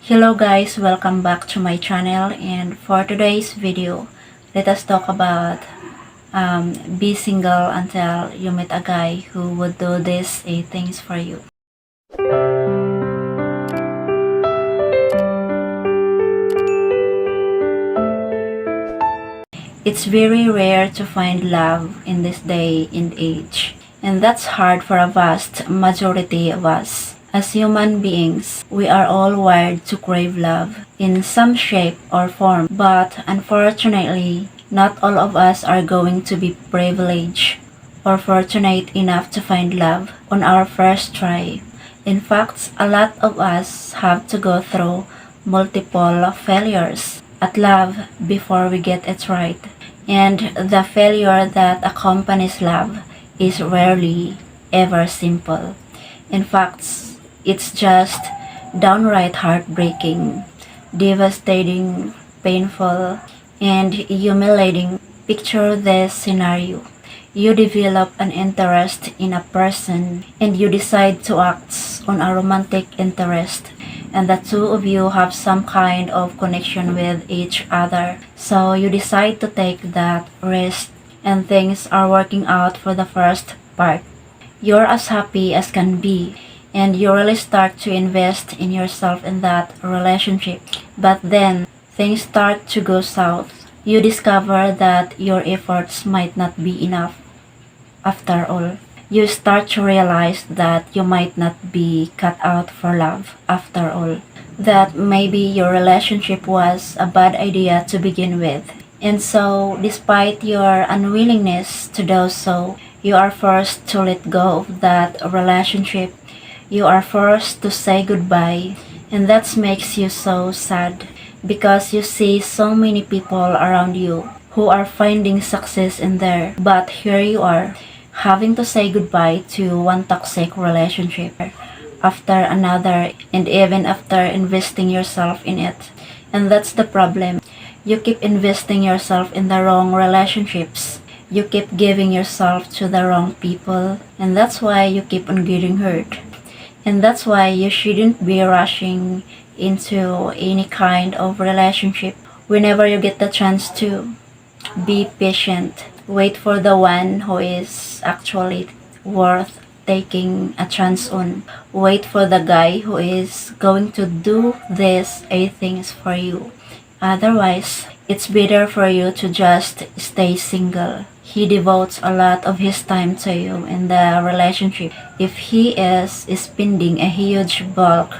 Hello guys, welcome back to my channel, and for today's video, let us talk about be single until you meet a guy who would do these 8 things for you. It's very rare to find love in this day and age, and that's hard for a vast majority of us. As human beings, we are all wired to crave love in some shape or form, but unfortunately, not all of us are going to be privileged or fortunate enough to find love on our first try. In fact, a lot of us have to go through multiple failures at love before we get it right. And the failure that accompanies love is rarely ever simple. In fact, it's just downright heartbreaking, devastating, painful, and humiliating. Picture this scenario. You develop an interest in a person and you decide to act on a romantic interest, and the two of you have some kind of connection with each other. So you decide to take that risk and things are working out for the first part. You're as happy as can be and you really start to invest in yourself in that relationship. But then things start to go south. You discover that your efforts might not be enough after all. You start to realize that you might not be cut out for love after all. That maybe your relationship was a bad idea to begin with. And so, despite your unwillingness to do so, you are forced to let go of that relationship. You are forced to say goodbye, and that makes you so sad because you see so many people around you who are finding success in there, but here you are having to say goodbye to one toxic relationship after another, and even after investing yourself in it. And that's the problem. You keep investing yourself in the wrong relationships. You keep giving yourself to the wrong people, and that's why you keep on getting hurt. And that's why you shouldn't be rushing into any kind of relationship. Whenever you get the chance to, be patient. Wait for the one who is actually worth taking a chance on. Wait for the guy who is going to do these 8 things for you. Otherwise, it's better for you to just stay single. He devotes a lot of his time to you in the relationship. If he is spending a huge bulk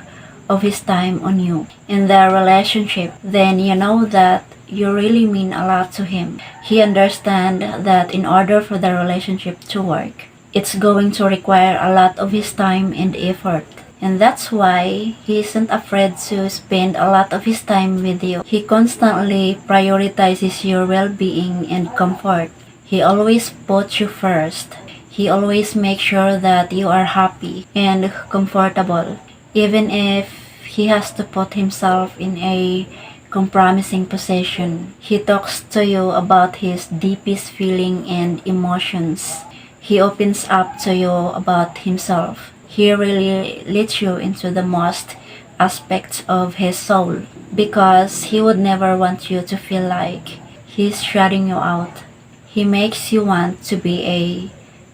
of his time on you in the relationship, then you know that you really mean a lot to him. He understands that in order for the relationship to work, it's going to require a lot of his time and effort. And that's why he isn't afraid to spend a lot of his time with you. He constantly prioritizes your well-being and comfort. He always puts you first. He always makes sure that you are happy and comfortable, even if he has to put himself in a compromising position. He talks to you about his deepest feeling and emotions. He opens up to you about himself. He really lets you into the most aspects of his soul because he would never want you to feel like he's shutting you out. He makes you want to be a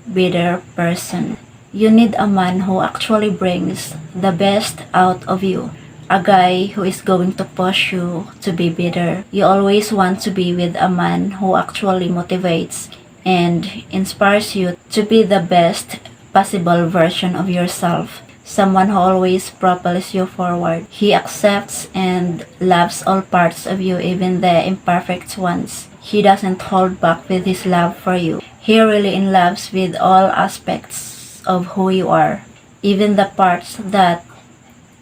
better person. You need a man who actually brings the best out of you. A guy who is going to push you to be better. You always want to be with a man who actually motivates and inspires you to be the best possible version of yourself. Someone who always propels you forward. He accepts and loves all parts of you, even the imperfect ones. He doesn't hold back with his love for you. He really in loves with all aspects of who you are, even the parts that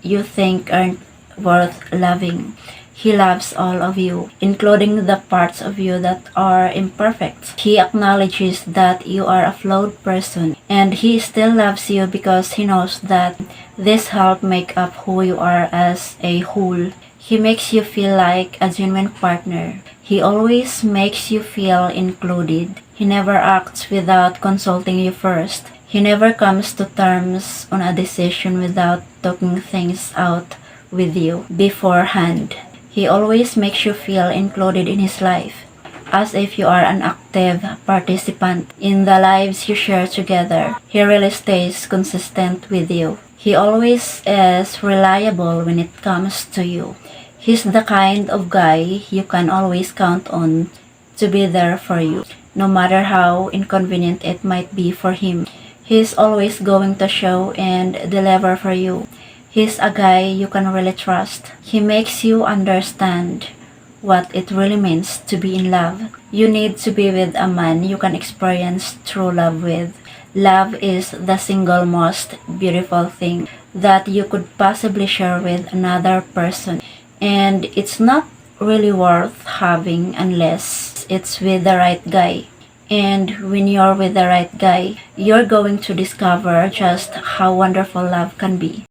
you think aren't worth loving. He loves all of you, including the parts of you that are imperfect. He acknowledges that you are a flawed person, and he still loves you because he knows that this helps make up who you are as a whole. He makes you feel like a genuine partner. He always makes you feel included. He never acts without consulting you first. He never comes to terms on a decision without talking things out with you beforehand. He always makes you feel included in his life, as if you are an active participant in the lives you share together. He really stays consistent with you. He always is reliable when it comes to you. He's the kind of guy you can always count on to be there for you, no matter how inconvenient it might be for him. He's always going to show and deliver for you. He's a guy you can really trust. He makes you understand what it really means to be in love. You need to be with a man you can experience true love with. Love is the single most beautiful thing that you could possibly share with another person. And it's not really worth having unless it's with the right guy. And when you're with the right guy, you're going to discover just how wonderful love can be.